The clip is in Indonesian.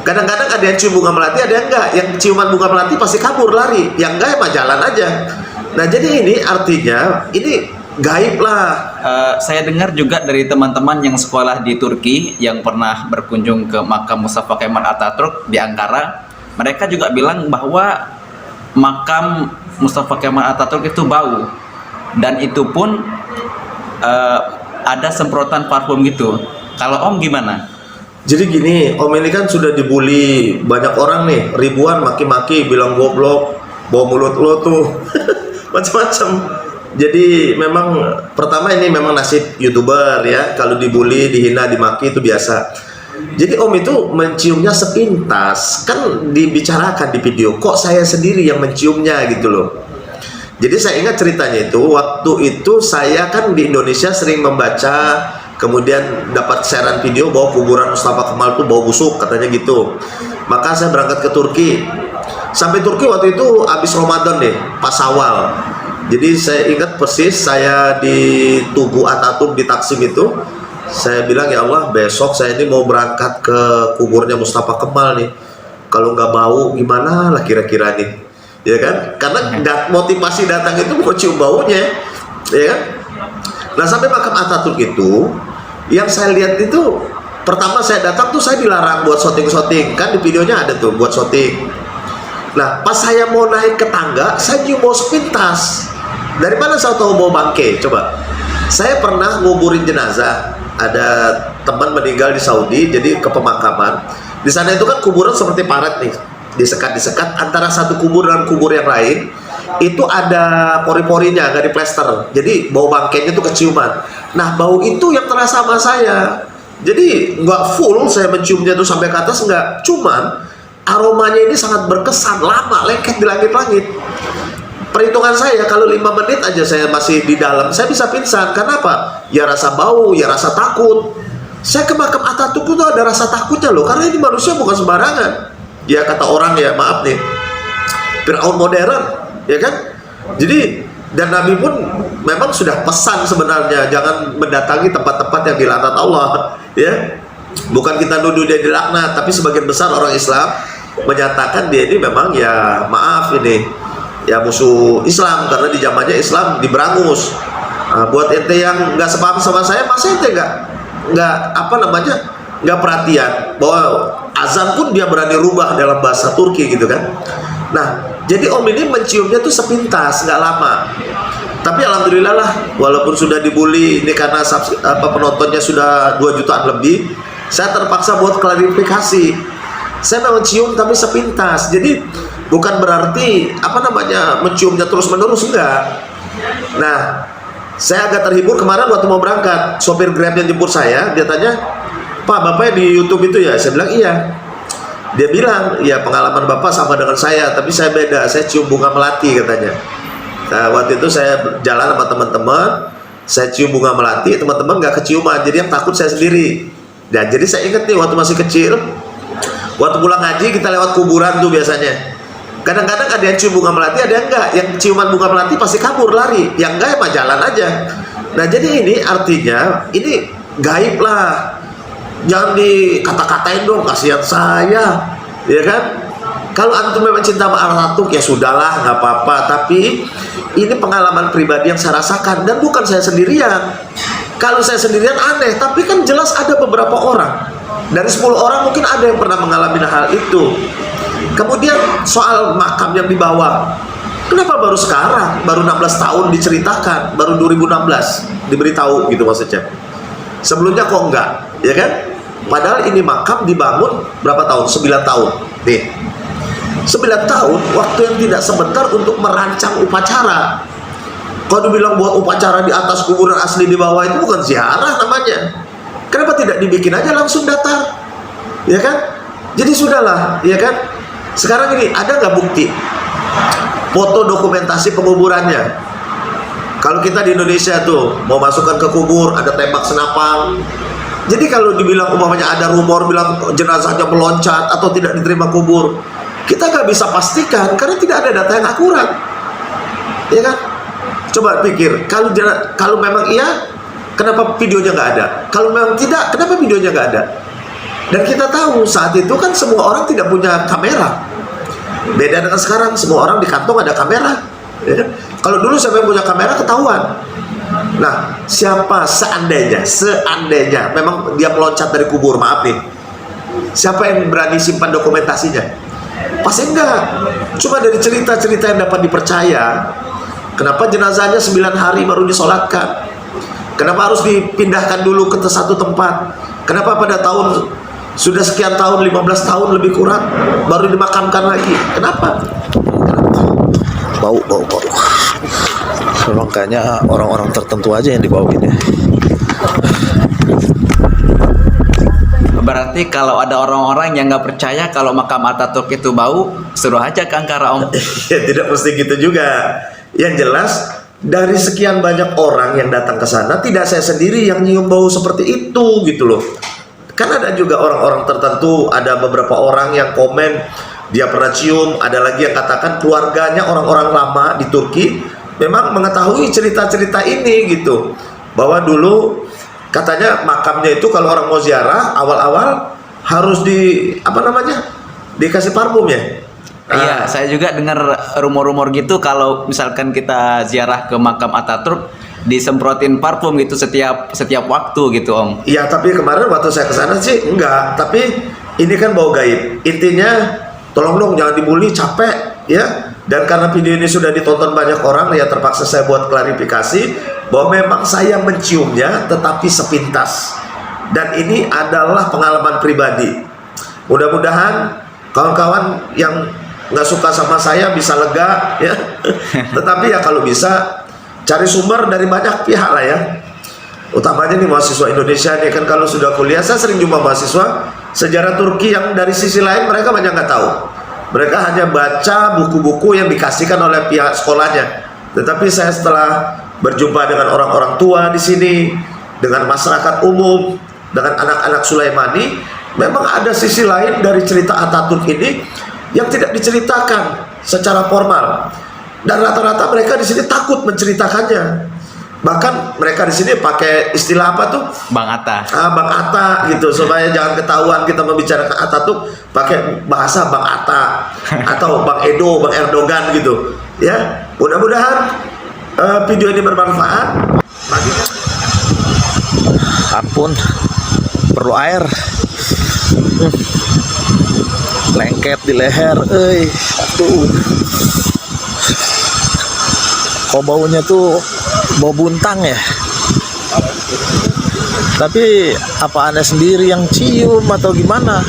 Kadang-kadang ada yang cium bunga melati, ada yang enggak. Yang ciuman bunga melati pasti kabur, lari. Yang enggak ya mah jalan aja. Nah, jadi ini artinya ini gaib lah. Saya dengar juga dari teman-teman yang sekolah di Turki yang pernah berkunjung ke makam Mustafa Kemal Atatürk di Ankara, mereka juga bilang bahwa makam Mustafa Kemal Atatürk itu bau, dan itu pun ada semprotan parfum gitu. Kalau Om gimana? Jadi gini, Om ini kan sudah dibully banyak orang nih, ribuan maki-maki, bilang goblok, bawa mulut lo tuh, macam-macam. Jadi memang pertama ini memang nasib YouTuber ya, kalau dibully, dihina, dimaki itu biasa. Jadi Om itu menciumnya sepintas, kan dibicarakan di video, kok saya sendiri yang menciumnya gitu loh. Jadi saya ingat ceritanya itu, waktu itu saya kan di Indonesia sering membaca, kemudian dapat siaran video bahwa kuburan Mustafa Kemal itu bau busuk katanya gitu. Maka saya berangkat ke Turki. Sampai Turki waktu itu habis Ramadan deh, pas awal. Jadi saya ingat persis saya di Tugu Atatürk di Taksim itu, saya bilang ya Allah, besok saya ini mau berangkat ke kuburnya Mustafa Kemal nih. Kalau nggak bau gimana lah kira-kira nih, ya kan? Karena motivasi datang itu mau cium baunya, ya kan? Nah sampai makam Atatürk itu, yang saya lihat itu, pertama saya datang tuh saya dilarang buat syuting-syuting, kan di videonya ada tuh buat syuting. Nah pas saya mau naik ke tangga, saya cium bau sepintas. Dari mana saya tahu bau bangke? Coba. Saya pernah nguburin jenazah, ada teman meninggal di Saudi, jadi ke pemakaman. Di sana itu kan kuburan seperti paret nih, disekat-disekat antara satu kubur dan kubur yang lain. Itu ada pori-porinya, nggak diplester, jadi bau bangkainya itu keciuman. Nah bau itu yang terasa sama saya, jadi nggak full saya menciumnya tuh sampai ke atas, nggak, cuman aromanya ini sangat berkesan, lama, lengket di langit-langit. Perhitungan saya kalau 5 menit aja saya masih di dalam, saya bisa pingsan. Karena apa? Ya rasa bau, ya rasa takut. Saya ke makam Atatürk itu ada rasa takutnya loh, karena ini manusia bukan sembarangan. Ya kata orang ya, maaf nih, Fir'aun modern, ya kan? Jadi dan Nabi pun memang sudah pesan sebenarnya jangan mendatangi tempat-tempat yang dilaknat Allah, ya. Bukan kita nuduh dia dilaknat, tapi sebagian besar orang Islam menyatakan dia ini memang ya maaf ini ya musuh Islam, karena di zamannya Islam diberangus. Nah, buat ente yang nggak sepaham sama saya, masa ente nggak apa namanya nggak perhatian bahwa azan pun dia berani rubah dalam bahasa Turki gitu kan. Nah jadi Om ini menciumnya tuh sepintas, nggak lama. Tapi alhamdulillah lah, walaupun sudah dibully ini karena penontonnya sudah 2 jutaan lebih, saya terpaksa buat klarifikasi. Saya memang cium tapi sepintas. Jadi bukan berarti apa namanya menciumnya terus menerus, enggak. Nah saya agak terhibur kemarin waktu mau berangkat, sopir Grab yang jemput saya, dia tanya, Pak bapaknya di YouTube itu ya? Saya bilang iya. Dia bilang ya pengalaman bapak sama dengan saya, tapi saya beda, saya cium bunga melati katanya. Nah waktu itu saya jalan sama teman-teman, saya cium bunga melati, teman-teman nggak keciuman, jadi yang takut saya sendiri. Dan jadi saya ingat nih waktu masih kecil, waktu pulang ngaji kita lewat kuburan tuh biasanya. Kadang-kadang ada yang cium bunga melati, ada yang enggak. Yang ciuman bunga melati pasti kabur, lari. Yang enggak ya mah jalan aja. Nah jadi ini artinya ini gaib lah. Jangan dikata-katain dong, kasihan saya, ya kan? Kalau antum memang cinta sama Atatürk ya sudahlah, nggak apa-apa. Tapi ini pengalaman pribadi yang saya rasakan dan bukan saya sendirian. Kalau saya sendirian aneh, tapi kan jelas ada beberapa orang. Dari 10 orang mungkin ada yang pernah mengalami hal itu. Kemudian soal makam yang dibawa, kenapa baru sekarang, baru 16 tahun diceritakan, baru 2016 diberitahu gitu maksudnya. Sebelumnya kok enggak, ya kan? Padahal ini makam dibangun berapa tahun? 9 tahun. Nih, 9 tahun, waktu yang tidak sebentar untuk merancang upacara. Kalau dibilang buat upacara di atas kuburan asli di bawah itu bukan ziarah namanya. Kenapa tidak dibikin aja langsung datar, ya kan? Jadi sudahlah, ya kan? Sekarang ini ada nggak bukti foto dokumentasi penguburannya? Kalau kita di Indonesia tuh mau masukkan ke kubur ada tembak senapang. Jadi kalau dibilang umpamanya ada rumor bilang jenazahnya meloncat atau tidak diterima kubur, kita nggak bisa pastikan karena tidak ada data yang akurat, ya kan? Coba pikir, kalau memang iya, kenapa videonya nggak ada? Kalau memang tidak, kenapa videonya nggak ada? Dan kita tahu saat itu kan semua orang tidak punya kamera. Beda dengan sekarang, semua orang di kantong ada kamera. Ya kan? Kalau dulu siapa yang punya kamera ketahuan. Nah, siapa seandainya memang dia meloncat dari kubur, maaf nih, siapa yang berani simpan dokumentasinya? Pasti enggak. Cuma dari cerita-cerita yang dapat dipercaya. Kenapa jenazahnya 9 hari baru disolatkan? Kenapa harus dipindahkan dulu ke satu tempat? Kenapa pada tahun sudah sekian tahun, 15 tahun lebih kurang baru dimakamkan lagi? Kenapa? Bau. Memang kayaknya orang-orang tertentu aja yang dibauin ya. Berarti kalau ada orang-orang yang nggak percaya kalau makam Ataturk itu bau, suruh aja ke Ankara, Om. Ya tidak mesti gitu juga. Yang jelas dari sekian banyak orang yang datang ke sana, tidak saya sendiri yang nyium bau seperti itu gitu loh. Kan ada juga orang-orang tertentu, ada beberapa orang yang komen dia pernah cium, ada lagi yang katakan keluarganya orang-orang lama di Turki memang mengetahui cerita-cerita ini gitu. Bahwa dulu katanya makamnya itu kalau orang mau ziarah awal-awal harus dikasih parfum ya. Iya, saya juga dengar rumor-rumor gitu kalau misalkan kita ziarah ke makam Ataturk disemprotin parfum gitu setiap waktu gitu, Om. Iya, tapi kemarin waktu saya kesana sih enggak. Tapi ini kan bau gaib. Intinya tolong dong jangan dibully, capek ya. Dan karena video ini sudah ditonton banyak orang, ya terpaksa saya buat klarifikasi bahwa memang saya menciumnya tetapi sepintas. Dan ini adalah pengalaman pribadi. Mudah-mudahan kawan-kawan yang nggak suka sama saya bisa lega ya. Tetapi ya kalau bisa cari sumber dari banyak pihak lah ya. Utamanya nih mahasiswa Indonesia nih kan, kalau sudah kuliah saya sering jumpa mahasiswa sejarah Turki yang dari sisi lain mereka banyak nggak tahu. Mereka hanya baca buku-buku yang dikasihkan oleh pihak sekolahnya. Tetapi saya setelah berjumpa dengan orang-orang tua di sini, dengan masyarakat umum, dengan anak-anak Sulaimani, memang ada sisi lain dari cerita Ataturk ini yang tidak diceritakan secara formal. Dan rata-rata mereka di sini takut menceritakannya. Bahkan mereka di sini pakai istilah apa tuh? Bang Atta. Bang Atta gitu, supaya jangan ketahuan kita membicarakan Ataturk pakai bahasa Bang Atta atau Bang Edo, Bang Erdogan gitu. Ya, mudah-mudahan video ini bermanfaat bagi Ampun, perlu air. Lengket di leher, aduh. Kok baunya tuh bau buntang ya? Tapi apa Anda sendiri yang cium atau gimana?